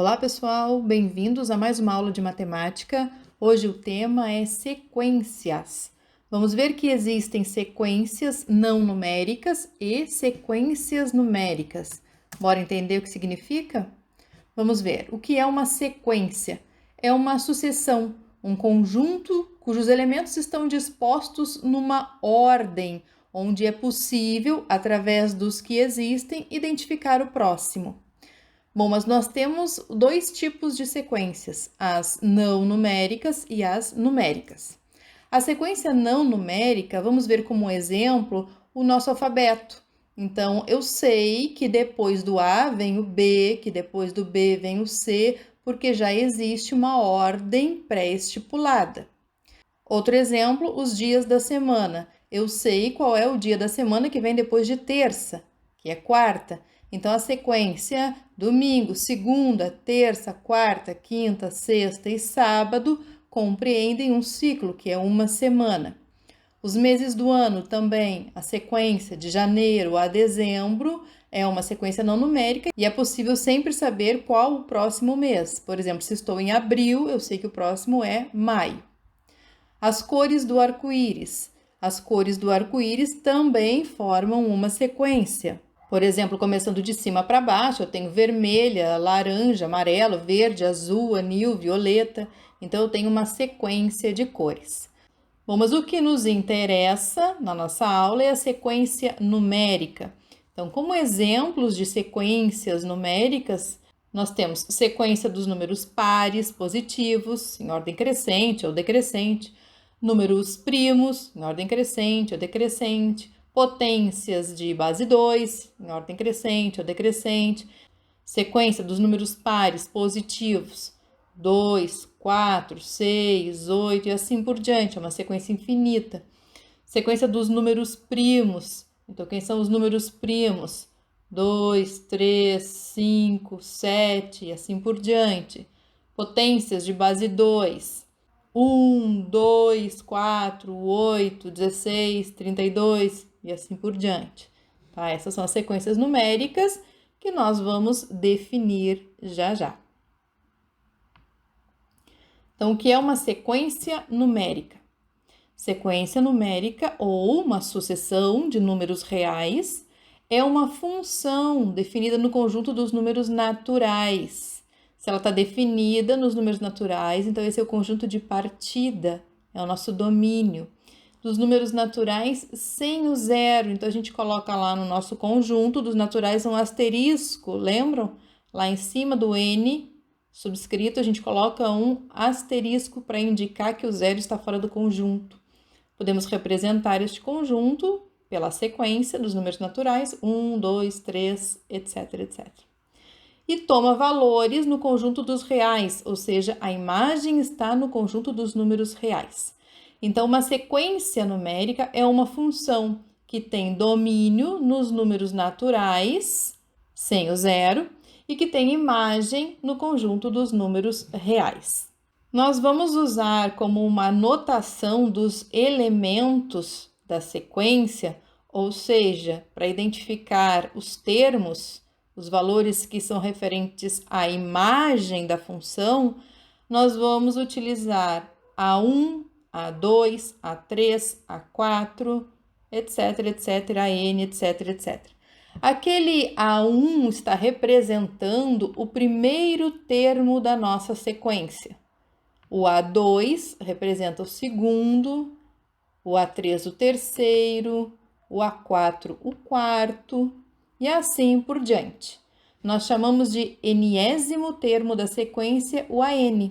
Olá, pessoal! Bem-vindos a mais uma aula de matemática. Hoje o tema é sequências. Vamos ver que existem sequências não numéricas e sequências numéricas. Bora entender o que significa? Vamos ver. O que é uma sequência? É uma sucessão, um conjunto cujos elementos estão dispostos numa ordem, onde é possível, através dos que existem, identificar o próximo. Bom, mas nós temos dois tipos de sequências, as não numéricas e as numéricas. A sequência não numérica, vamos ver como exemplo o nosso alfabeto. Então, eu sei que depois do A vem o B, que depois do B vem o C, porque já existe uma ordem pré-estipulada. Outro exemplo, os dias da semana. Eu sei qual é o dia da semana que vem depois de terça, que é quarta. Então, a sequência domingo, segunda, terça, quarta, quinta, sexta e sábado compreendem um ciclo, que é uma semana. Os meses do ano também, a sequência de janeiro a dezembro é uma sequência não numérica e é possível sempre saber qual o próximo mês. Por exemplo, se estou em abril, eu sei que o próximo é maio. As cores do arco-íris. As cores do arco-íris também formam uma sequência. Por exemplo, começando de cima para baixo, eu tenho vermelha, laranja, amarelo, verde, azul, anil, violeta. Então, eu tenho uma sequência de cores. Bom, mas o que nos interessa na nossa aula é a sequência numérica. Então, como exemplos de sequências numéricas, nós temos sequência dos números pares positivos, em ordem crescente ou decrescente, números primos, em ordem crescente ou decrescente, potências de base 2, em ordem crescente ou decrescente, sequência dos números pares positivos, 2, 4, 6, 8 e assim por diante, é uma sequência infinita. Sequência dos números primos, então quem são os números primos? 2, 3, 5, 7 e assim por diante. Potências de base 2, 1, 2, 4, 8, 16, 32 e assim por diante. Tá? Essas são as sequências numéricas que nós vamos definir já já. Então, o que é uma sequência numérica? Sequência numérica ou uma sucessão de números reais é uma função definida no conjunto dos números naturais. Se ela está definida nos números naturais, então esse é o conjunto de partida, é o nosso domínio. Dos números naturais sem o zero, então a gente coloca lá no nosso conjunto dos naturais um asterisco, lembram? Lá em cima do N subscrito a gente coloca um asterisco para indicar que o zero está fora do conjunto. Podemos representar este conjunto pela sequência dos números naturais, 1, 2, 3, etc, etc. E toma valores no conjunto dos reais, ou seja, a imagem está no conjunto dos números reais. Então, uma sequência numérica é uma função que tem domínio nos números naturais, sem o zero, e que tem imagem no conjunto dos números reais. Nós vamos usar como uma notação dos elementos da sequência, ou seja, para identificar os termos, os valores que são referentes à imagem da função, nós vamos utilizar A1, A2, A3, A4, etc, etc, AN, etc, etc. Aquele A1 está representando o primeiro termo da nossa sequência. O A2 representa o segundo, o A3 o terceiro, o A4 o quarto e assim por diante. Nós chamamos de enésimo termo da sequência o AN.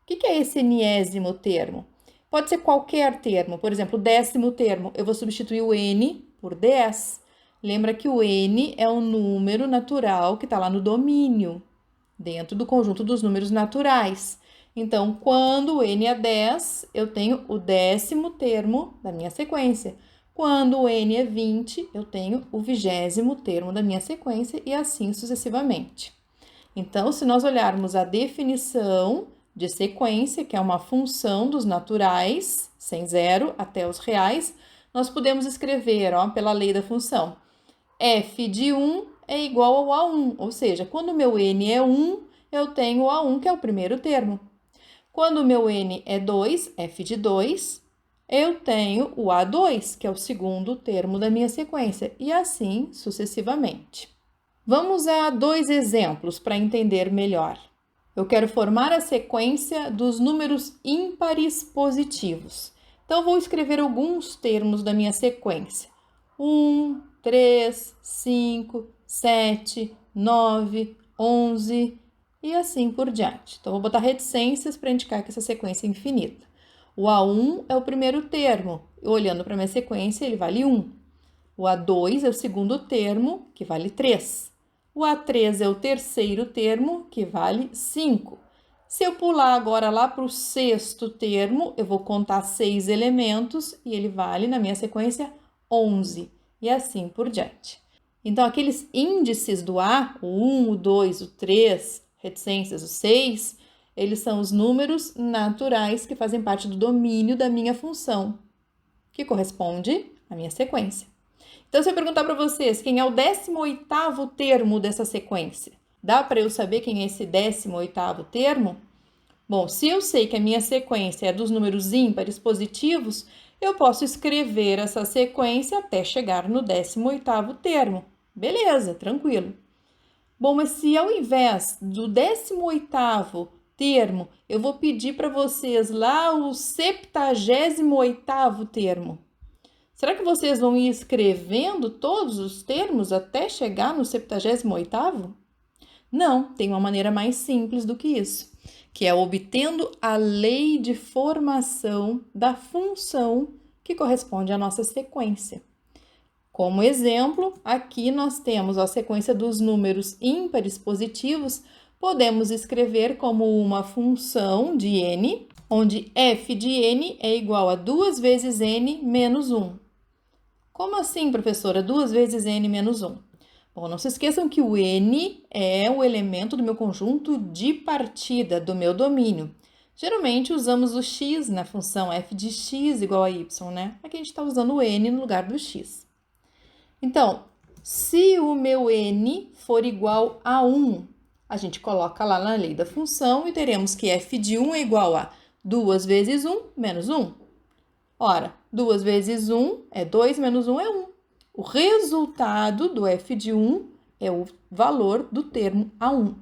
O que é esse enésimo termo? Pode ser qualquer termo, por exemplo, o décimo termo, eu vou substituir o N por 10. Lembra que o N é um número natural que está lá no domínio, dentro do conjunto dos números naturais. Então, quando o N é 10, eu tenho o décimo termo da minha sequência. Quando o N é 20, eu tenho o 20º termo da minha sequência e assim sucessivamente. Então, se nós olharmos a definição de sequência, que é uma função dos naturais, sem zero até os reais, nós podemos escrever, pela lei da função, f de 1 é igual ao A1, ou seja, quando o meu n é 1, eu tenho o A1, que é o primeiro termo. Quando o meu N é 2, f de 2, eu tenho o A2, que é o segundo termo da minha sequência, e assim sucessivamente. Vamos a dois exemplos para entender melhor. Eu quero formar a sequência dos números ímpares positivos. Então, vou escrever alguns termos da minha sequência. 1, 3, 5, 7, 9, 11 e assim por diante. Então, vou botar reticências para indicar que essa sequência é infinita. O A1 é o primeiro termo. Olhando para a minha sequência, ele vale 1. O A2 é o segundo termo, que vale 3. O A3 é o terceiro termo, que vale 5. Se eu pular agora lá para o sexto termo, eu vou contar 6 elementos e ele vale, na minha sequência, 11. E assim por diante. Então, aqueles índices do A, o 1, o 2, o 3, reticências, o 6, eles são os números naturais que fazem parte do domínio da minha função, que corresponde à minha sequência. Então, se eu perguntar para vocês quem é o 18º termo dessa sequência, dá para eu saber quem é esse 18º termo? Bom, se eu sei que a minha sequência é dos números ímpares positivos, eu posso escrever essa sequência até chegar no 18º termo. Beleza, tranquilo. Bom, mas se ao invés do 18º termo, eu vou pedir para vocês lá o 78º termo. Será que vocês vão ir escrevendo todos os termos até chegar no 78º? Não, tem uma maneira mais simples do que isso, que é obtendo a lei de formação da função que corresponde à nossa sequência. Como exemplo, aqui nós temos a sequência dos números ímpares positivos, podemos escrever como uma função de n, onde f de n é igual a 2 vezes n menos 1. Como assim, professora? 2 vezes n menos 1. Bom, não se esqueçam que o n é o elemento do meu conjunto de partida, do meu domínio. Geralmente usamos o x na função f de x igual a y, né? Aqui a gente está usando o n no lugar do x. Então, se o meu n for igual a 1, a gente coloca lá na lei da função e teremos que f de 1 é igual a 2 vezes 1 menos 1. Ora, 2 vezes 1 é 2, menos 1 é 1. O resultado do f de 1 é o valor do termo A1.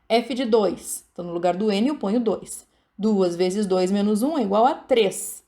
F de 2, então no lugar do n eu ponho 2. 2 vezes 2 menos 1 é igual a 3.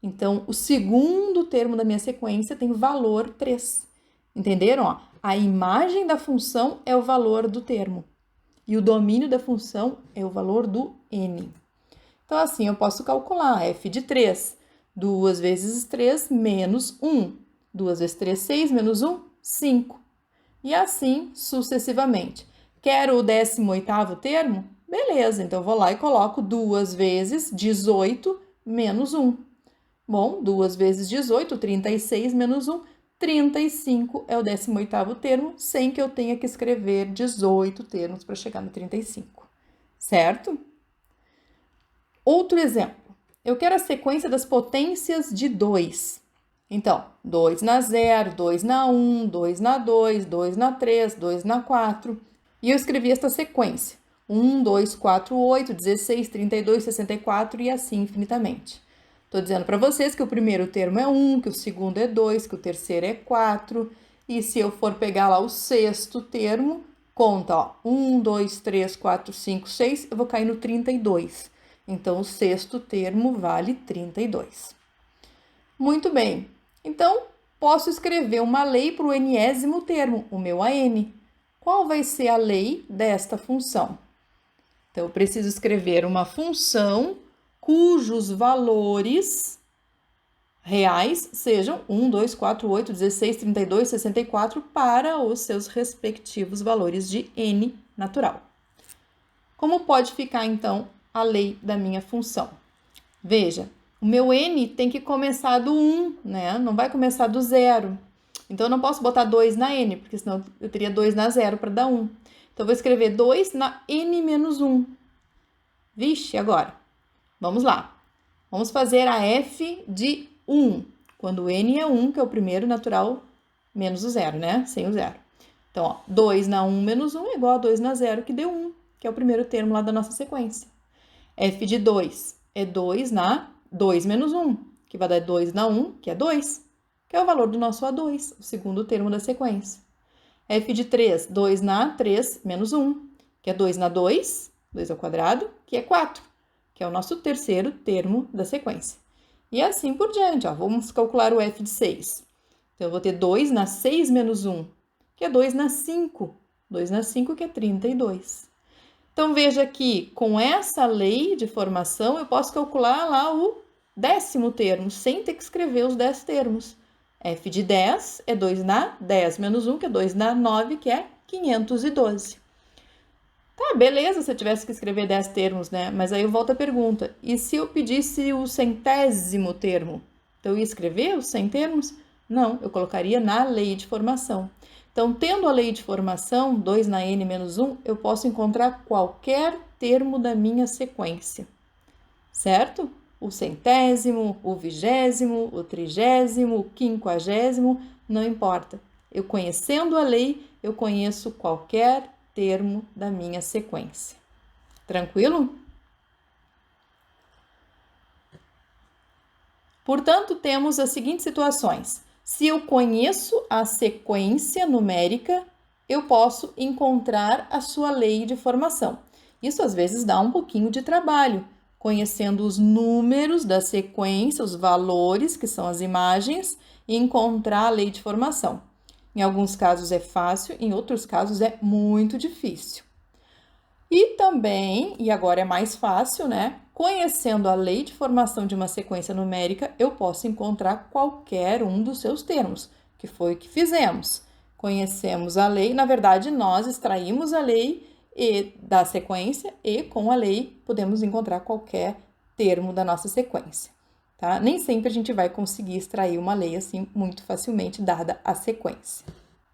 Então, o segundo termo da minha sequência tem valor 3. Entenderam? Ó, a imagem da função é o valor do termo. E o domínio da função é o valor do n. Então, assim, eu posso calcular f de 3. 2 vezes 3 menos 1. 2 vezes 3, 6, menos 1, 5. E assim sucessivamente. Quero o 18º termo? Beleza, então eu vou lá e coloco 2 vezes 18 menos 1. Bom, 2 vezes 18, 36 menos 1, 35 é o 18º termo, sem que eu tenha que escrever 18 termos para chegar no 35, certo? Outro exemplo. Eu quero a sequência das potências de 2. Então, 2 na 0, 2 na 1, 2 na 2, 2 na 3, 2 na 4. E eu escrevi esta sequência. 1, 2, 4, 8, 16, 32, 64 e assim infinitamente. Estou dizendo para vocês que o primeiro termo é 1, que o segundo é 2, que o terceiro é 4. E se eu for pegar lá o sexto termo, conta, ó, 1, 2, 3, 4, 5, 6, eu vou cair no 32. Então, o sexto termo vale 32. Muito bem. Então, posso escrever uma lei para o enésimo termo, o meu AN. Qual vai ser a lei desta função? Então, eu preciso escrever uma função cujos valores reais sejam 1, 2, 4, 8, 16, 32, 64 para os seus respectivos valores de n natural. Como pode ficar, então, a lei da minha função? Veja, o meu n tem que começar do 1, né? Não vai começar do 0. Então, eu não posso botar 2 na n, porque senão eu teria 2 na 0 para dar 1. Então, eu vou escrever 2 na n menos 1. Vixe, agora, vamos lá. Vamos fazer a f de 1, quando o n é 1, que é o primeiro natural, menos o 0, né? Sem o 0. Então, ó, 2 na 1 menos 1 é igual a 2 na 0, que deu 1. que é o primeiro termo lá da nossa sequência. f de 2 é 2 na 2 menos 1, que vai dar 2 na 1, que é 2, que é o valor do nosso A2, o segundo termo da sequência. f de 3, 2 na 3 menos 1, que é 2 na 2, 2 ao quadrado, que é 4, que é o nosso terceiro termo da sequência. E assim por diante, ó. Vamos calcular o f de 6. Então, eu vou ter 2 na 6 menos 1, que é 2 na 5. 2 na 5, que é 32. Então, veja que com essa lei de formação, eu posso calcular lá o 10º termo, sem ter que escrever os 10 termos. f de 10 é 2 na 10 menos 1, que é 2 na 9, que é 512. Tá, beleza, se eu tivesse que escrever 10 termos, né? Mas aí eu volto à pergunta. E se eu pedisse o 100º termo? Então, eu ia escrever os 100 termos? Não, eu colocaria na lei de formação. Então, tendo a lei de formação, 2 na n menos 1, eu posso encontrar qualquer termo da minha sequência, certo? O 100º, o 20º, o 30º, o 50º, não importa. Eu conhecendo a lei, eu conheço qualquer termo da minha sequência. Tranquilo? Portanto, temos as seguintes situações. Se eu conheço a sequência numérica, eu posso encontrar a sua lei de formação. Isso às vezes dá um pouquinho de trabalho, conhecendo os números da sequência, os valores, que são as imagens, e encontrar a lei de formação. Em alguns casos é fácil, em outros casos é muito difícil. E também, e agora é mais fácil, né? Conhecendo a lei de formação de uma sequência numérica, eu posso encontrar qualquer um dos seus termos, que foi o que fizemos. Conhecemos a lei, na verdade, nós extraímos a lei da sequência e com a lei podemos encontrar qualquer termo da nossa sequência, tá? Nem sempre a gente vai conseguir extrair uma lei assim muito facilmente, dada a sequência.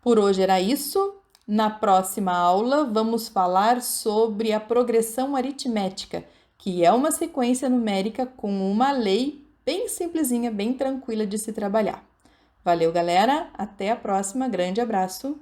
Por hoje era isso. Na próxima aula, vamos falar sobre a progressão aritmética, que é uma sequência numérica com uma lei bem simplesinha, bem tranquila de se trabalhar. Valeu, galera! Até a próxima. Grande abraço!